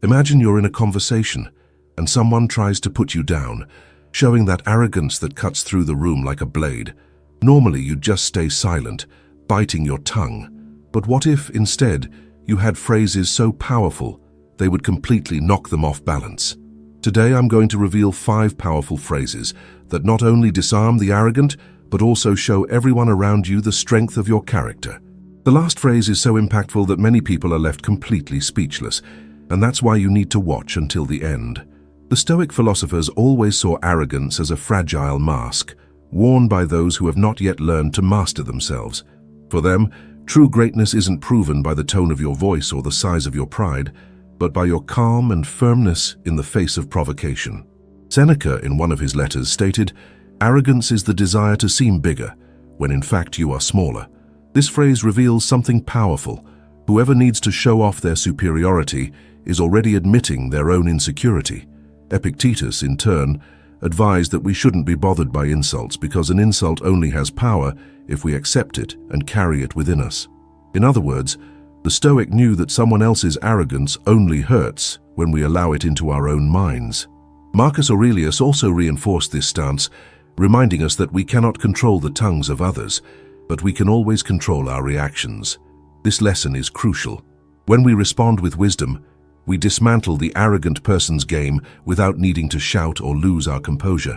Imagine you're in a conversation and someone tries to put you down, showing that arrogance that cuts through the room like a blade. Normally, you'd just stay silent, biting your tongue. But what if, instead, you had phrases so powerful they would completely knock them off balance? Today, I'm going to reveal 5 powerful phrases that not only disarm the arrogant, but also show everyone around you the strength of your character. The last phrase is so impactful that many people are left completely speechless, and that's why you need to watch until the end. The Stoic philosophers always saw arrogance as a fragile mask, worn by those who have not yet learned to master themselves. For them, true greatness isn't proven by the tone of your voice or the size of your pride, but by your calm and firmness in the face of provocation. Seneca, in one of his letters, stated, "Arrogance is the desire to seem bigger, when in fact you are smaller." This phrase reveals something powerful. Whoever needs to show off their superiority is already admitting their own insecurity. Epictetus, in turn, advised that we shouldn't be bothered by insults because an insult only has power if we accept it and carry it within us. In other words, the Stoic knew that someone else's arrogance only hurts when we allow it into our own minds. Marcus Aurelius also reinforced this stance, reminding us that we cannot control the tongues of others, but we can always control our reactions. This lesson is crucial. When we respond with wisdom, we dismantle the arrogant person's game without needing to shout or lose our composure.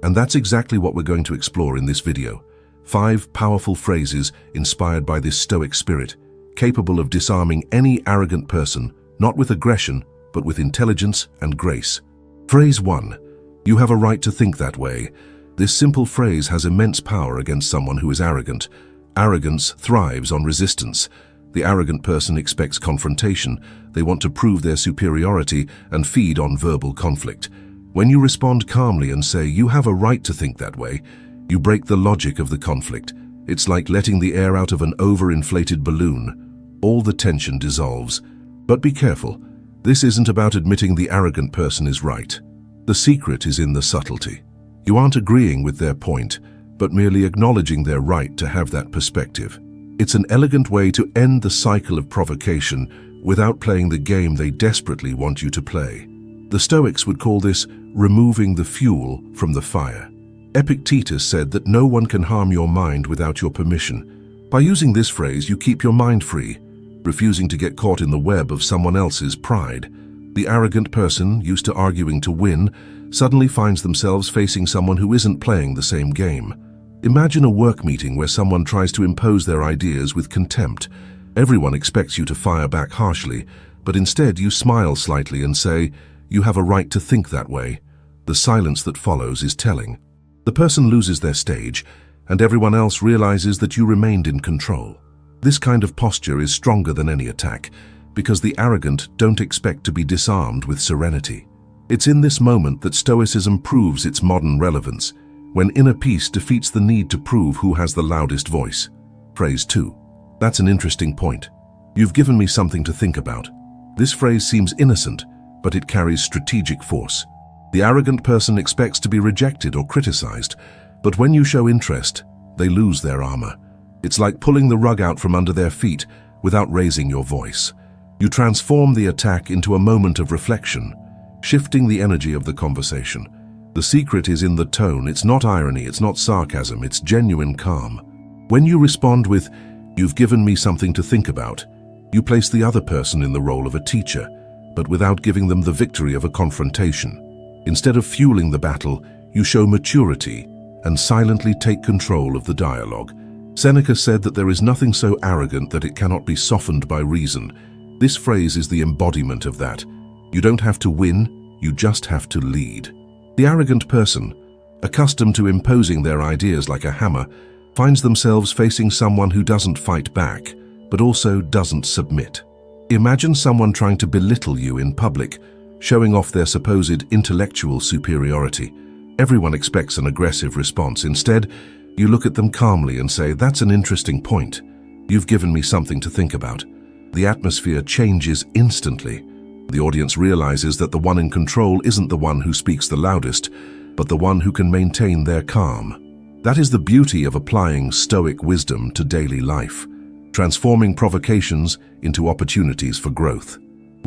And that's exactly what we're going to explore in this video. 5 powerful phrases inspired by this Stoic spirit, capable of disarming any arrogant person, not with aggression, but with intelligence and grace. Phrase 1. You have a right to think that way. This simple phrase has immense power against someone who is arrogant. Arrogance thrives on resistance. The arrogant person expects confrontation. They want to prove their superiority and feed on verbal conflict. When you respond calmly and say, "You have a right to think that way," you break the logic of the conflict. It's like letting the air out of an overinflated balloon. All the tension dissolves. But be careful. This isn't about admitting the arrogant person is right. The secret is in the subtlety. You aren't agreeing with their point, but merely acknowledging their right to have that perspective. It's an elegant way to end the cycle of provocation without playing the game they desperately want you to play. The Stoics would call this removing the fuel from the fire. Epictetus said that no one can harm your mind without your permission. By using this phrase, you keep your mind free, refusing to get caught in the web of someone else's pride. The arrogant person, used to arguing to win, suddenly finds themselves facing someone who isn't playing the same game. Imagine a work meeting where someone tries to impose their ideas with contempt. Everyone expects you to fire back harshly, but instead you smile slightly and say, "You have a right to think that way." The silence that follows is telling. The person loses their stage, and everyone else realizes that you remained in control. This kind of posture is stronger than any attack, because the arrogant don't expect to be disarmed with serenity. It's in this moment that Stoicism proves its modern relevance, when inner peace defeats the need to prove who has the loudest voice. Phrase 2. That's an interesting point. You've given me something to think about. This phrase seems innocent, but it carries strategic force. The arrogant person expects to be rejected or criticized, but when you show interest, they lose their armor. It's like pulling the rug out from under their feet without raising your voice. You transform the attack into a moment of reflection, shifting the energy of the conversation. The secret is in the tone. It's not irony, it's not sarcasm, it's genuine calm. When you respond with, "You've given me something to think about," you place the other person in the role of a teacher, but without giving them the victory of a confrontation. Instead of fueling the battle, you show maturity and silently take control of the dialogue. Seneca said that there is nothing so arrogant that it cannot be softened by reason. This phrase is the embodiment of that. You don't have to win, you just have to lead. The arrogant person, accustomed to imposing their ideas like a hammer, finds themselves facing someone who doesn't fight back, but also doesn't submit. Imagine someone trying to belittle you in public, showing off their supposed intellectual superiority. Everyone expects an aggressive response. Instead, you look at them calmly and say, "That's an interesting point. You've given me something to think about." The atmosphere changes instantly. The audience realizes that the one in control isn't the one who speaks the loudest, but the one who can maintain their calm. That is the beauty of applying Stoic wisdom to daily life, transforming provocations into opportunities for growth.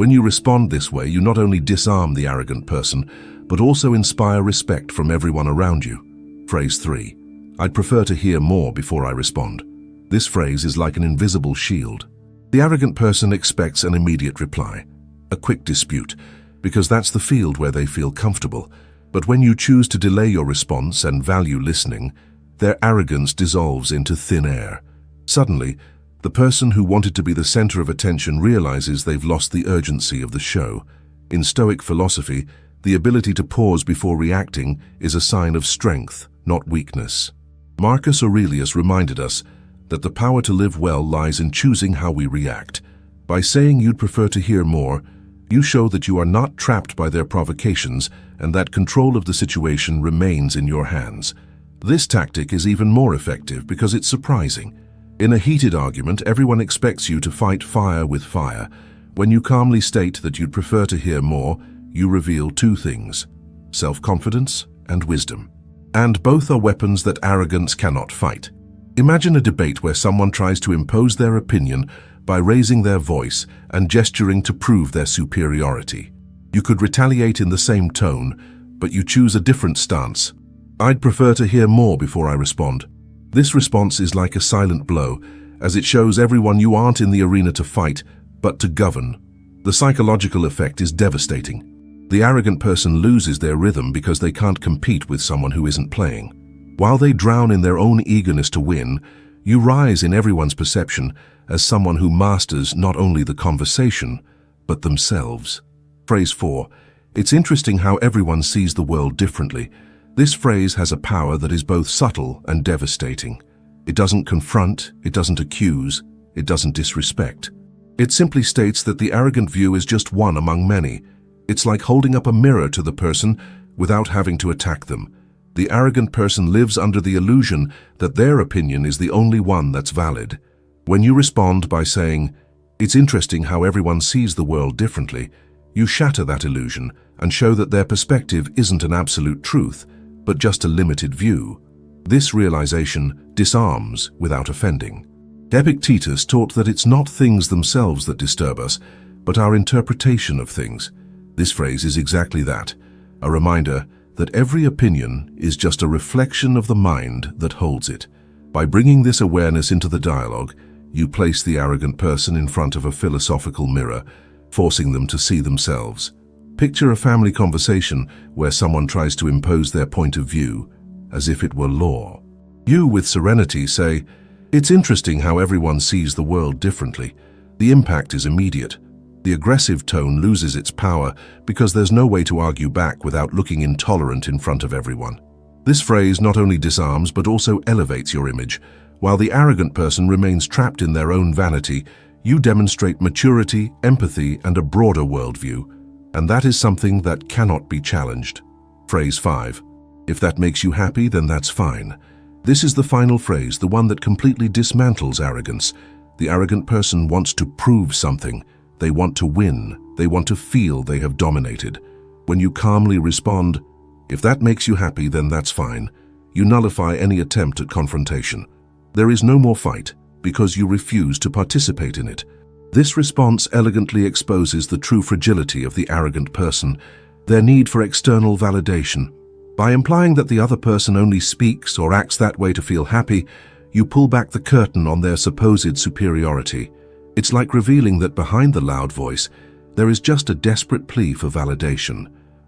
When you respond this way, you not only disarm the arrogant person, but also inspire respect from everyone around you. Phrase 3. I'd prefer to hear more before I respond. This phrase is like an invisible shield. The arrogant person expects an immediate reply, a quick dispute, because that's the field where they feel comfortable. But when you choose to delay your response and value listening, their arrogance dissolves into thin air. Suddenly, the person who wanted to be the center of attention realizes they've lost the urgency of the show. In Stoic philosophy, the ability to pause before reacting is a sign of strength, not weakness. Marcus Aurelius reminded us that the power to live well lies in choosing how we react. By saying you'd prefer to hear more, you show that you are not trapped by their provocations and that control of the situation remains in your hands. This tactic is even more effective because it's surprising. In a heated argument, everyone expects you to fight fire with fire. When you calmly state that you'd prefer to hear more, you reveal two things: self-confidence and wisdom. And both are weapons that arrogance cannot fight. Imagine a debate where someone tries to impose their opinion by raising their voice and gesturing to prove their superiority. You could retaliate in the same tone, but you choose a different stance. I'd prefer to hear more before I respond. This response is like a silent blow, as it shows everyone you aren't in the arena to fight, but to govern. The psychological effect is devastating. The arrogant person loses their rhythm because they can't compete with someone who isn't playing. While they drown in their own eagerness to win, you rise in everyone's perception as someone who masters not only the conversation, but themselves. Phrase 4. It's interesting how everyone sees the world differently. This phrase has a power that is both subtle and devastating. It doesn't confront, it doesn't accuse, it doesn't disrespect. It simply states that the arrogant view is just one among many. It's like holding up a mirror to the person without having to attack them. The arrogant person lives under the illusion that their opinion is the only one that's valid. When you respond by saying, "It's interesting how everyone sees the world differently," you shatter that illusion and show that their perspective isn't an absolute truth, but just a limited view. This realization disarms without offending. Epictetus taught that it's not things themselves that disturb us, but our interpretation of things. This phrase is exactly that, a reminder that every opinion is just a reflection of the mind that holds it. By bringing this awareness into the dialogue, you place the arrogant person in front of a philosophical mirror, forcing them to see themselves. Picture a family conversation where someone tries to impose their point of view, as if it were law. You, with serenity, say, "It's interesting how everyone sees the world differently." The impact is immediate. The aggressive tone loses its power because there's no way to argue back without looking intolerant in front of everyone. This phrase not only disarms but also elevates your image. While the arrogant person remains trapped in their own vanity, you demonstrate maturity, empathy, and a broader worldview. And that is something that cannot be challenged. Phrase 5. If that makes you happy, then that's fine. This is the final phrase, the one that completely dismantles arrogance. The arrogant person wants to prove something. They want to win. They want to feel they have dominated. When you calmly respond, "If that makes you happy, then that's fine," you nullify any attempt at confrontation. There is no more fight because you refuse to participate in it. This response elegantly exposes the true fragility of the arrogant person, their need for external validation. By implying that the other person only speaks or acts that way to feel happy, you pull back the curtain on their supposed superiority. It's like revealing that behind the loud voice, there is just a desperate plea for validation.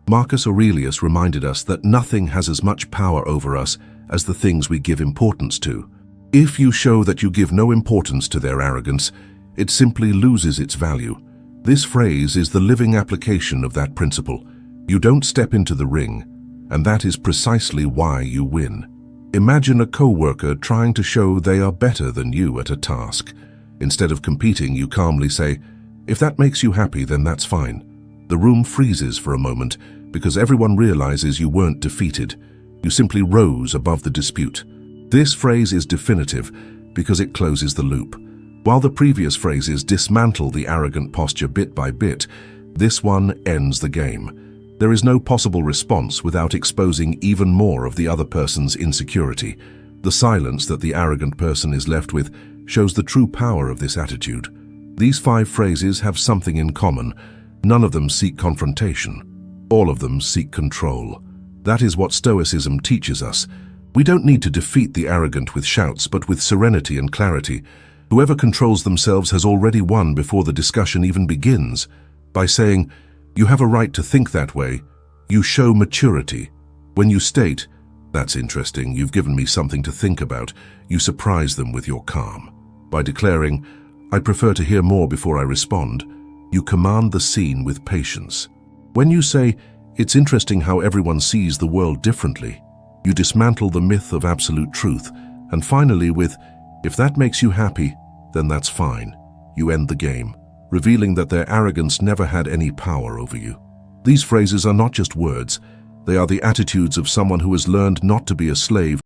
Marcus Aurelius reminded us that nothing has as much power over us as the things we give importance to. If you show that you give no importance to their arrogance, it simply loses its value. This phrase is the living application of that principle. You don't step into the ring, and that is precisely why you win. Imagine a co-worker trying to show they are better than you at a task. Instead of competing, you calmly say, "If that makes you happy, then that's fine." The room freezes for a moment because everyone realizes you weren't defeated. You simply rose above the dispute. This phrase is definitive because it closes the loop. While the previous phrases dismantle the arrogant posture bit by bit, this one ends the game. There is no possible response without exposing even more of the other person's insecurity. The silence that the arrogant person is left with shows the true power of this attitude. These 5 phrases have something in common. None of them seek confrontation. All of them seek control. That is what Stoicism teaches us. We don't need to defeat the arrogant with shouts, but with serenity and clarity. Whoever controls themselves has already won before the discussion even begins. By saying, "You have a right to think that way," you show maturity. When you state, "That's interesting, you've given me something to think about," you surprise them with your calm. By declaring, "I prefer to hear more before I respond," you command the scene with patience. When you say, "It's interesting how everyone sees the world differently," you dismantle the myth of absolute truth. And finally with, "If that makes you happy, then that's fine," you end the game, revealing that their arrogance never had any power over you. These phrases are not just words, they are the attitudes of someone who has learned not to be a slave